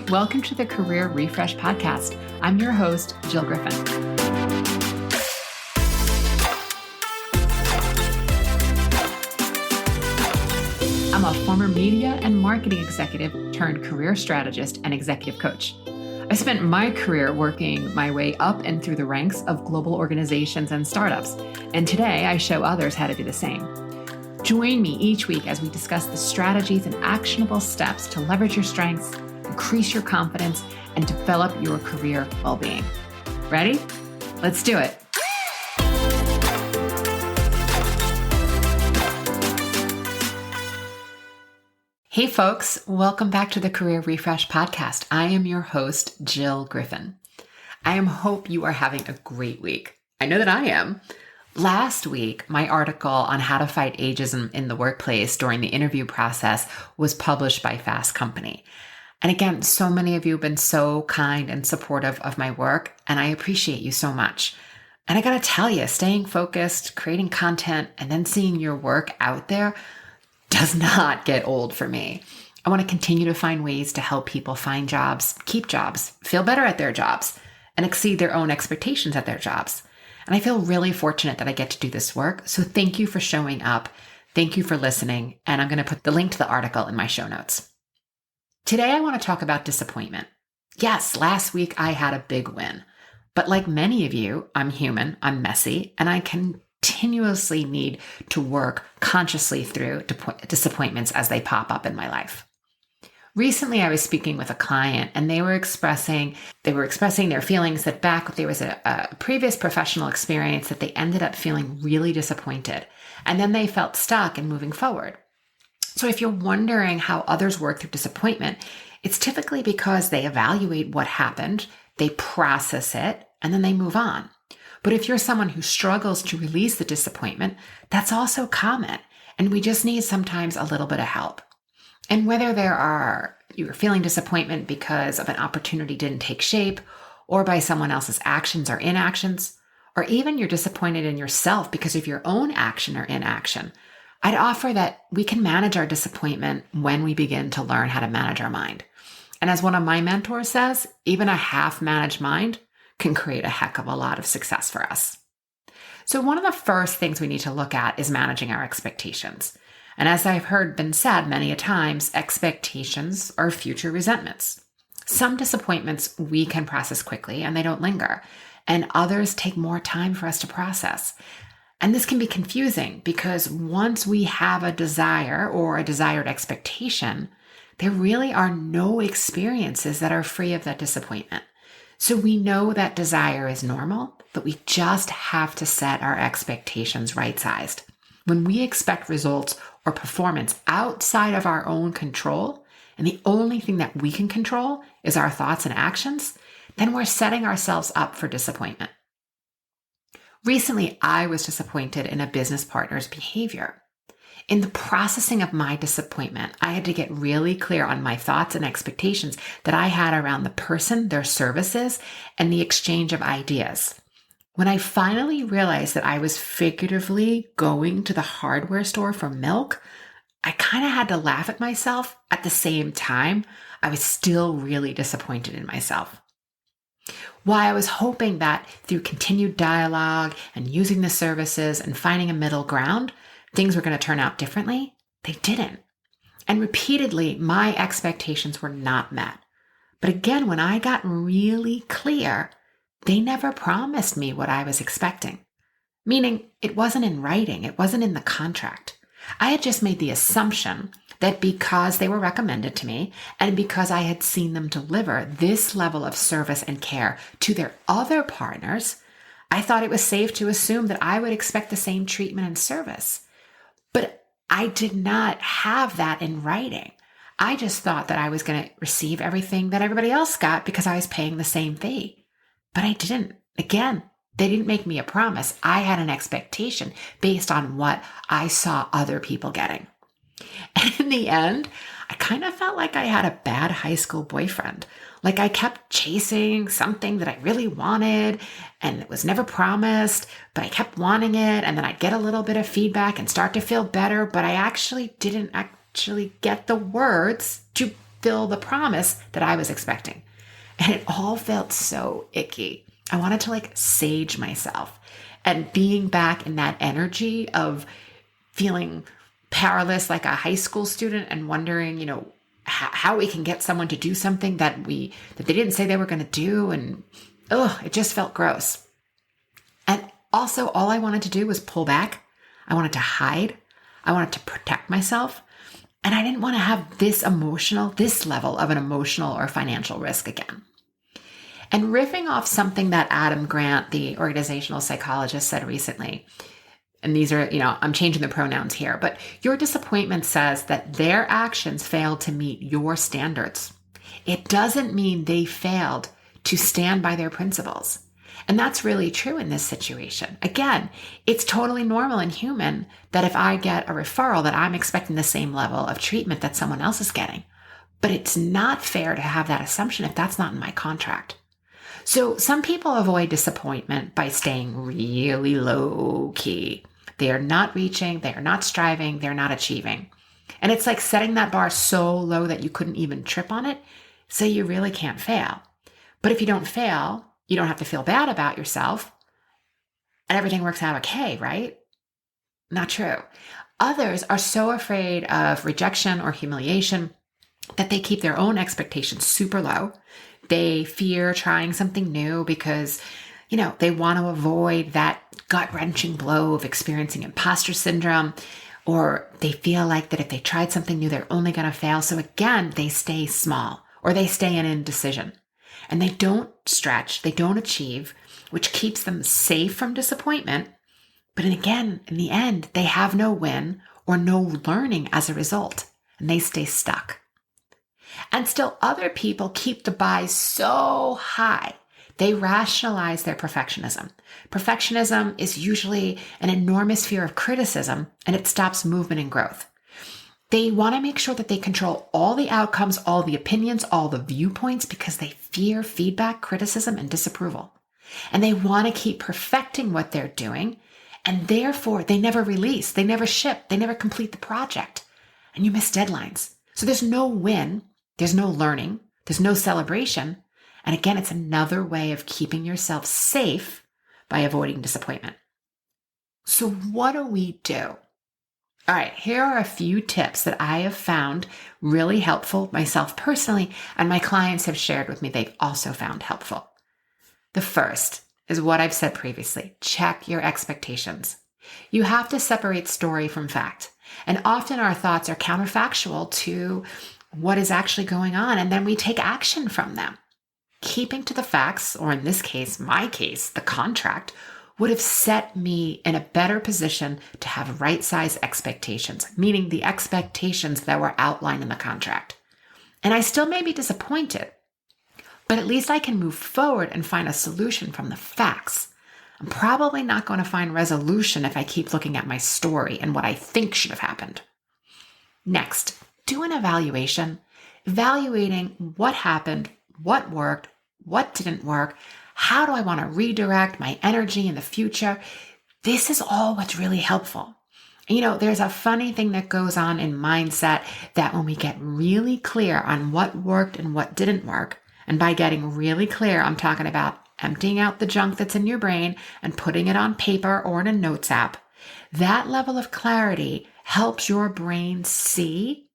Welcome to the Career Refresh Podcast. I'm your host, Jill Griffin. I'm a former media and marketing executive turned career strategist and executive coach. I spent my career working my way up and through the ranks of global organizations and startups, and today I show others how to do the same. Join me each week as we discuss the strategies and actionable steps to leverage your strengths, increase your confidence, and develop your career well-being. Ready? Let's do it. Hey folks, welcome back to the Career Refresh Podcast. I am your host, Jill Griffin. I hope you are having a great week. I know that I am. Last week, my article on how to fight ageism in the workplace during the interview process was published by Fast Company. And again, so many of you have been so kind and supportive of my work, and I appreciate you so much. And I gotta tell you, staying focused, creating content, and then seeing your work out there does not get old for me. I want to continue to find ways to help people find jobs, keep jobs, feel better at their jobs, and exceed their own expectations at their jobs. And I feel really fortunate that I get to do this work. So thank you for showing up. Thank you for listening. And I'm going to put the link to the article in my show notes. Today, I want to talk about disappointment. Yes, last week I had a big win. But like many of you, I'm human, I'm messy, and I continuously need to work consciously through disappointments as they pop up in my life. Recently, I was speaking with a client and they were expressing their feelings that back there was a previous professional experience that they ended up feeling really disappointed. And then they felt stuck in moving forward. So if you're wondering how others work through disappointment, it's typically because they evaluate what happened, they process it, and then they move on. But if you're someone who struggles to release the disappointment, that's also common. And we just need sometimes a little bit of help. And whether you're feeling disappointment because of an opportunity didn't take shape, or by someone else's actions or inactions, or even you're disappointed in yourself because of your own action or inaction, I'd offer that we can manage our disappointment when we begin to learn how to manage our mind. And as one of my mentors says, even a half-managed mind can create a heck of a lot of success for us. So one of the first things we need to look at is managing our expectations. And as I've heard been said many a times, expectations are future resentments. Some disappointments we can process quickly and they don't linger, and others take more time for us to process. And this can be confusing because once we have a desire or a desired expectation, there really are no experiences that are free of that disappointment. So we know that desire is normal, but we just have to set our expectations right-sized. When we expect results or performance outside of our own control, and the only thing that we can control is our thoughts and actions, then we're setting ourselves up for disappointment. Recently, I was disappointed in a business partner's behavior. In the processing of my disappointment, I had to get really clear on my thoughts and expectations that I had around the person, their services, and the exchange of ideas. When I finally realized that I was figuratively going to the hardware store for milk, I kind of had to laugh at myself. At the same time, I was still really disappointed in myself. While I was hoping that through continued dialogue and using the services and finding a middle ground, things were going to turn out differently, they didn't. And repeatedly, my expectations were not met. But again, when I got really clear, they never promised me what I was expecting. Meaning, it wasn't in writing, it wasn't in the contract. I had just made the assumption that because they were recommended to me and because I had seen them deliver this level of service and care to their other partners, I thought it was safe to assume that I would expect the same treatment and service. But I did not have that in writing. I just thought that I was going to receive everything that everybody else got because I was paying the same fee. But I didn't. Again, they didn't make me a promise. I had an expectation based on what I saw other people getting. And in the end, I kind of felt like I had a bad high school boyfriend. Like I kept chasing something that I really wanted and it was never promised, but I kept wanting it. And then I'd get a little bit of feedback and start to feel better, but I actually didn't get the words to fulfill the promise that I was expecting. And it all felt so icky. I wanted to sage myself, and being back in that energy of feeling powerless like a high school student and wondering, how we can get someone to do something that they didn't say they were going to do. And it just felt gross. And also all I wanted to do was pull back. I wanted to hide. I wanted to protect myself. And I didn't want to have this level of an emotional or financial risk again. And riffing off something that Adam Grant, the organizational psychologist, said recently, and these are, I'm changing the pronouns here, but your disappointment says that their actions failed to meet your standards. It doesn't mean they failed to stand by their principles. And that's really true in this situation. Again, it's totally normal and human that if I get a referral that I'm expecting the same level of treatment that someone else is getting. But it's not fair to have that assumption if that's not in my contract. So some people avoid disappointment by staying really low key. They are not reaching, they are not striving, they're not achieving. And it's like setting that bar so low that you couldn't even trip on it, so you really can't fail. But if you don't fail, you don't have to feel bad about yourself, and everything works out okay, right? Not true. Others are so afraid of rejection or humiliation that they keep their own expectations super low. They fear trying something new because, they want to avoid that gut-wrenching blow of experiencing imposter syndrome, or they feel like that if they tried something new, they're only going to fail. So again, they stay small, or they stay in indecision. And they don't stretch, they don't achieve, which keeps them safe from disappointment. But again, in the end, they have no win or no learning as a result, and they stay stuck. And still other people keep the buy so high. They rationalize their perfectionism. Perfectionism is usually an enormous fear of criticism, and it stops movement and growth. They want to make sure that they control all the outcomes, all the opinions, all the viewpoints, because they fear feedback, criticism, and disapproval. And they want to keep perfecting what they're doing, and therefore they never release, they never ship, they never complete the project, and you miss deadlines. So there's no win, there's no learning, there's no celebration. And again, it's another way of keeping yourself safe by avoiding disappointment. So what do we do? All right, here are a few tips that I have found really helpful myself personally, and my clients have shared with me they've also found helpful. The first is what I've said previously. Check your expectations. You have to separate story from fact. And often our thoughts are counterfactual to what is actually going on, and then we take action from them. Keeping to the facts, or in this case, my case, the contract, would have set me in a better position to have right-size expectations, meaning the expectations that were outlined in the contract. And I still may be disappointed, but at least I can move forward and find a solution from the facts. I'm probably not going to find resolution if I keep looking at my story and what I think should have happened. Next, do an evaluation, evaluating what happened, what worked, what didn't work. How do I want to redirect my energy in the future? This is all what's really helpful. There's a funny thing that goes on in mindset that when we get really clear on what worked and what didn't work, and by getting really clear, I'm talking about emptying out the junk that's in your brain and putting it on paper or in a notes app, that level of clarity helps your brain see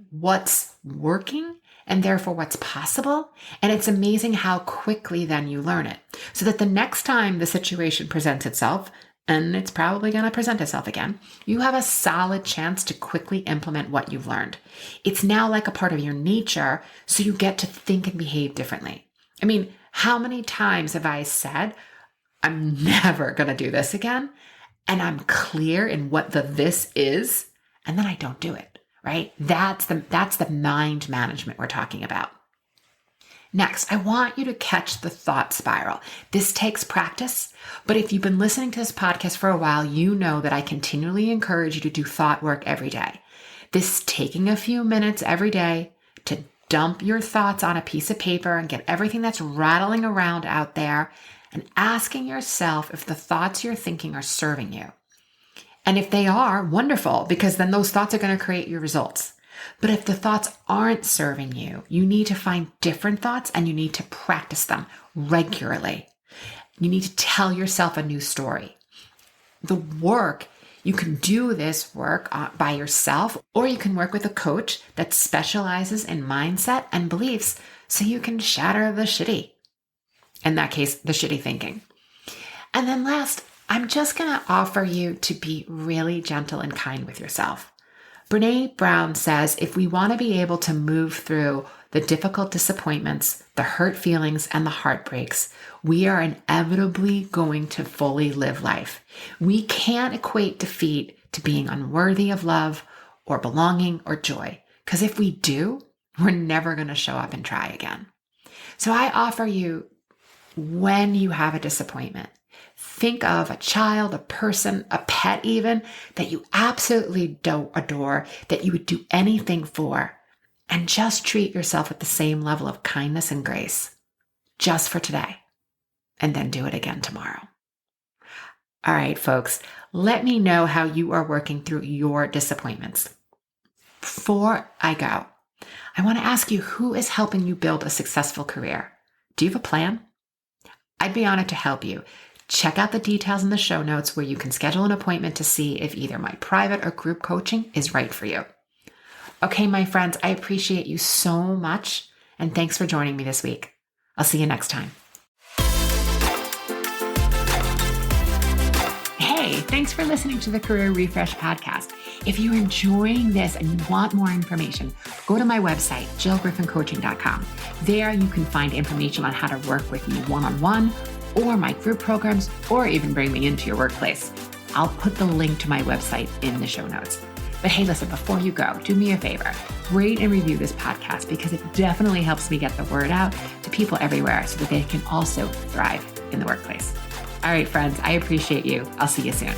what's working and therefore what's possible. And it's amazing how quickly then you learn it. So that the next time the situation presents itself, and it's probably going to present itself again, you have a solid chance to quickly implement what you've learned. It's now like a part of your nature, so you get to think and behave differently. I mean, how many times have I said, I'm never going to do this again, and I'm clear in what the this is, and then I don't do it. Right? That's the mind management we're talking about. Next, I want you to catch the thought spiral. This takes practice, but if you've been listening to this podcast for a while, you know that I continually encourage you to do thought work every day. This taking a few minutes every day to dump your thoughts on a piece of paper and get everything that's rattling around out there, and asking yourself if the thoughts you're thinking are serving you. And if they are, wonderful, because then those thoughts are going to create your results. But if the thoughts aren't serving you, you need to find different thoughts and you need to practice them regularly. You need to tell yourself a new story. The work, you can do this work by yourself, or you can work with a coach that specializes in mindset and beliefs so you can shatter the shitty. In that case, the shitty thinking. And then last, I'm just going to offer you to be really gentle and kind with yourself. Brene Brown says if we want to be able to move through the difficult disappointments, the hurt feelings, and the heartbreaks, we are inevitably going to fully live life. We can't equate defeat to being unworthy of love or belonging or joy, because if we do, we're never going to show up and try again. So I offer you, when you have a disappointment, think of a child, a person, a pet even, that you absolutely don't adore, that you would do anything for, and just treat yourself with the same level of kindness and grace, just for today, and then do it again tomorrow. All right, folks, let me know how you are working through your disappointments. Before I go, I want to ask you, who is helping you build a successful career? Do you have a plan? I'd be honored to help you. Check out the details in the show notes where you can schedule an appointment to see if either my private or group coaching is right for you. Okay, my friends, I appreciate you so much, and thanks for joining me this week. I'll see you next time. Hey, thanks for listening to the Career Refresh podcast. If you're enjoying this and you want more information, go to my website, jillgriffincoaching.com. There you can find information on how to work with me one-on-one, or my group programs, or even bring me into your workplace. I'll put the link to my website in the show notes. But hey, listen, before you go, do me a favor, rate and review this podcast, because it definitely helps me get the word out to people everywhere so that they can also thrive in the workplace. All right, friends, I appreciate you. I'll see you soon.